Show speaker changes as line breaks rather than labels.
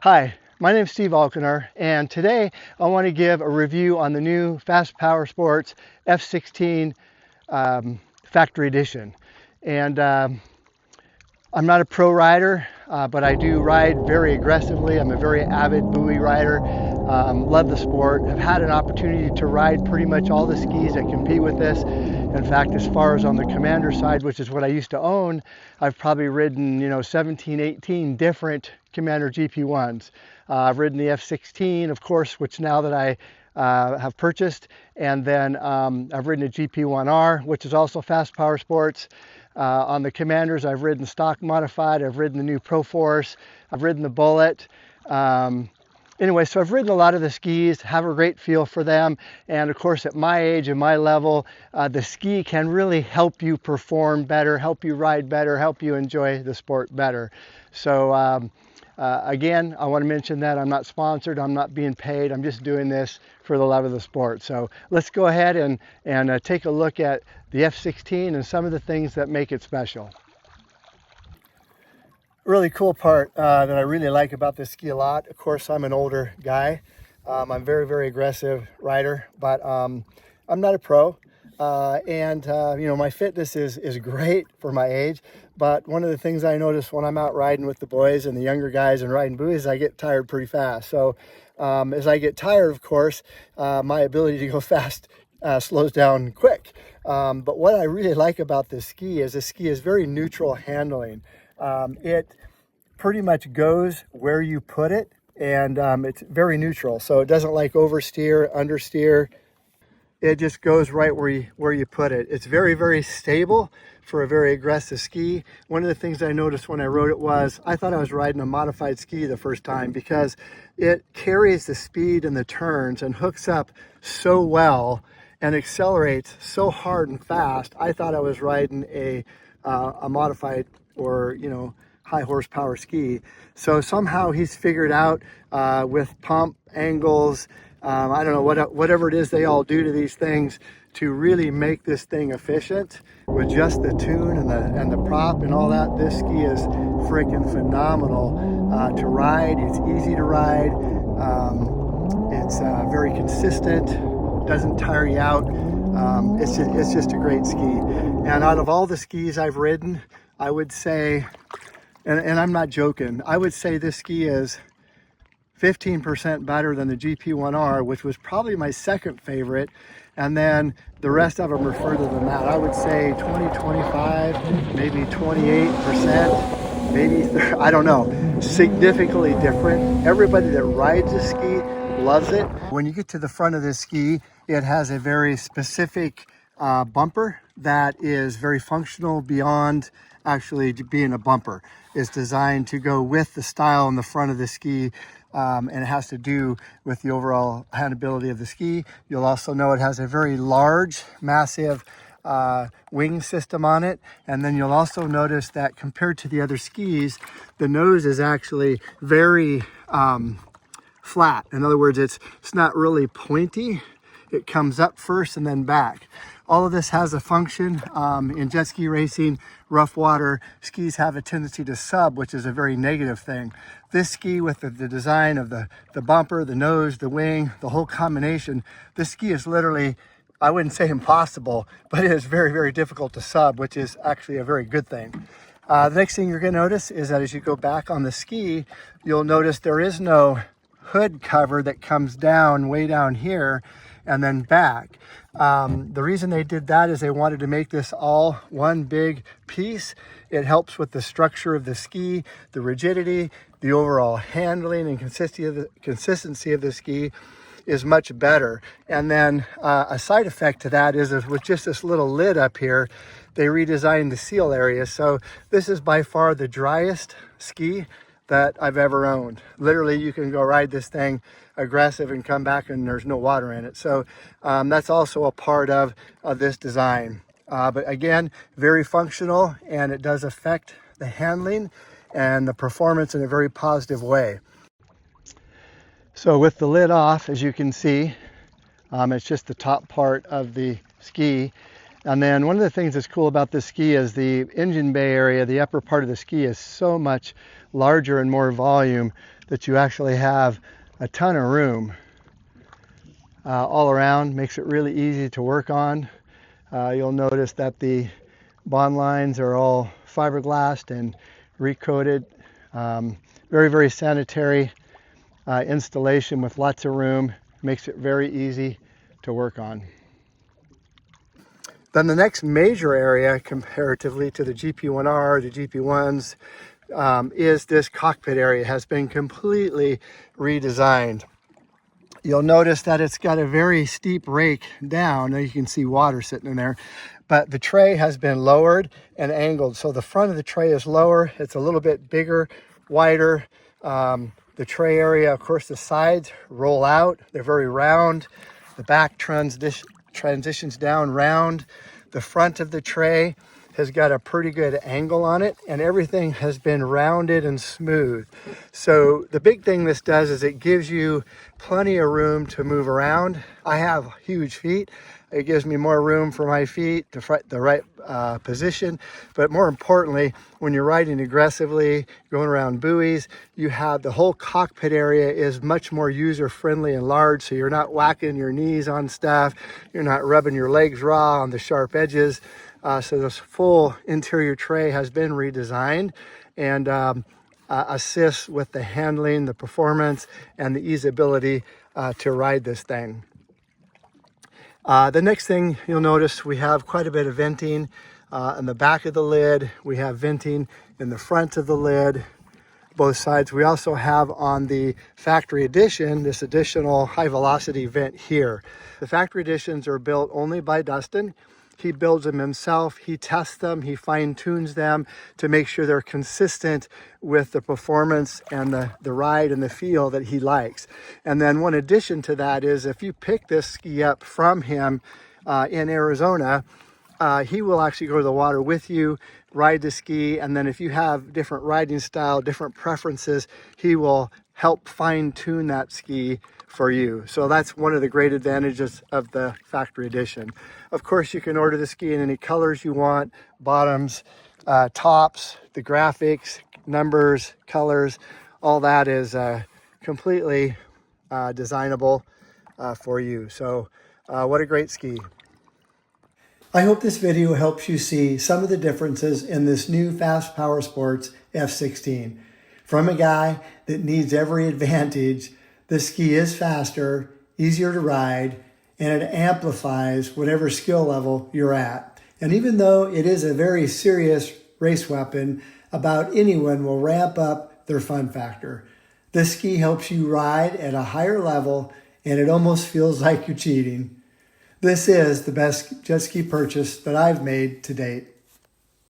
Hi, my name is Steve Alkenar, and today I want to give a review on the new Fast Powersports F16 factory edition. And I'm not a pro rider, but I do ride very aggressively. I'm a very avid buoy rider. Love the sport. Have had an opportunity to ride pretty much all the skis that compete with this. In fact, as far as on the Commander side, which is what I used to own, I've probably ridden, 17, 18 different Commander GP1s. I've ridden the F16, of course, which now that I have purchased, and then I've ridden a GP1R, which is also Fast Powersports. On the Commanders, I've ridden stock modified, I've ridden the new Pro Force, I've ridden the Bullet. Anyway, so I've ridden a lot of the skis, have a great feel for them, and of course at my age and my level, the ski can really help you perform better, help you ride better, help you enjoy the sport better. So again, I want to mention that I'm not sponsored, I'm not being paid, I'm just doing this for the love of the sport. So let's go ahead and take a look at the F16 and some of the things that make it special. Really cool part that I really like about this ski a lot. Of course, I'm an older guy. I'm a very, very aggressive rider, but I'm not a pro. My fitness is great for my age. But one of the things I notice when I'm out riding with the boys and the younger guys and riding buoys, I get tired pretty fast. So as I get tired, of course, my ability to go fast slows down quick. But what I really like about this ski is very neutral handling. It pretty much goes where you put it, and it's very neutral. So it doesn't like oversteer, understeer. It just goes right where you put it. It's very, very stable for a very aggressive ski. One of the things I noticed when I rode it was I thought I was riding a modified ski the first time because it carries the speed and the turns and hooks up so well and accelerates so hard and fast. I thought I was riding a modified or high horsepower ski. So somehow he's figured out with pump angles, I don't know, whatever it is they all do to these things to really make this thing efficient with just the tune and the prop and all that. This ski is freaking phenomenal to ride. It's easy to ride. It's very consistent, doesn't tire you out. It's just a great ski. And out of all the skis I've ridden, I would say, and I'm not joking, I would say this ski is 15% better than the GP1R, which was probably my second favorite. And then the rest of them are further than that. I would say 20, 25, maybe 28%, maybe 30, I don't know, significantly different. Everybody that rides a ski loves it. When you get to the front of this ski, it has a very specific bumper that is very functional beyond actually being a bumper. It's designed to go with the style in the front of the ski, and it has to do with the overall handleability of the ski. You'll also know it has a very large, massive wing system on it, and then you'll also notice that compared to the other skis, the nose is actually very flat. In other words, it's not really pointy. It comes up first and then back. All of this has a function. In jet ski racing, rough water, skis have a tendency to sub, which is a very negative thing. This ski with the design of the bumper, the nose, the wing, the whole combination, this ski is literally, I wouldn't say impossible, but it is very, very difficult to sub, which is actually a very good thing. The next thing you're gonna notice is that as you go back on the ski, you'll notice there is no hood cover that comes down way down here and then back. The reason they did that is they wanted to make this all one big piece. It helps with the structure of the ski, the rigidity, the overall handling and consistency of the ski is much better. And then a side effect to that is with just this little lid up here, they redesigned the seal area. So this is by far the driest ski that I've ever owned. Literally, you can go ride this thing aggressive and come back and there's no water in it. So that's also a part of this design. But again, very functional, and it does affect the handling and the performance in a very positive way. So with the lid off, as you can see, it's just the top part of the ski. And then one of the things that's cool about this ski is the engine bay area, the upper part of the ski is so much larger and more volume that you actually have a ton of room all around. Makes it really easy to work on. You'll notice that the bond lines are all fiberglassed and recoated. Very, very sanitary installation with lots of room. Makes it very easy to work on. Then the next major area comparatively to the GP1R, the GP1s, is this cockpit area. It has been completely redesigned. You'll notice that it's got a very steep rake down. Now you can see water sitting in there, but the tray has been lowered and angled. So the front of the tray is lower. It's a little bit bigger, wider. The tray area, of course, the sides roll out. They're very round. The back transitions down round. The front of the tray has got a pretty good angle on it, and everything has been rounded and smooth. So the big thing this does is it gives you plenty of room to move around. I have huge feet. It gives me more room for my feet to find the right position. But more importantly, when you're riding aggressively, going around buoys, you have the whole cockpit area is much more user-friendly and large, so you're not whacking your knees on stuff. You're not rubbing your legs raw on the sharp edges. So this full interior tray has been redesigned and assists with the handling, the performance, and the easeability to ride this thing. The next thing you'll notice, we have quite a bit of venting in the back of the lid. We have venting in the front of the lid, both sides. We also have on the factory edition this additional high velocity vent here. The factory editions are built only by Dustin. He builds them himself, he tests them, he fine tunes them to make sure they're consistent with the performance and the ride and the feel that he likes. And then one addition to that is if you pick this ski up from him in Arizona, he will actually go to the water with you, ride the ski, and then if you have different riding style, different preferences, he will help fine tune that ski for you. So that's one of the great advantages of the factory edition. Of course, you can order the ski in any colors you want, bottoms, tops, the graphics, numbers, colors, all that is completely designable for you. So what a great ski. I hope this video helps you see some of the differences in this new Fast Powersports F16. From a guy that needs every advantage, this ski is faster, easier to ride, and it amplifies whatever skill level you're at. And even though it is a very serious race weapon, about anyone will ramp up their fun factor. This ski helps you ride at a higher level, and it almost feels like you're cheating. This is the best jet ski purchase that I've made to date.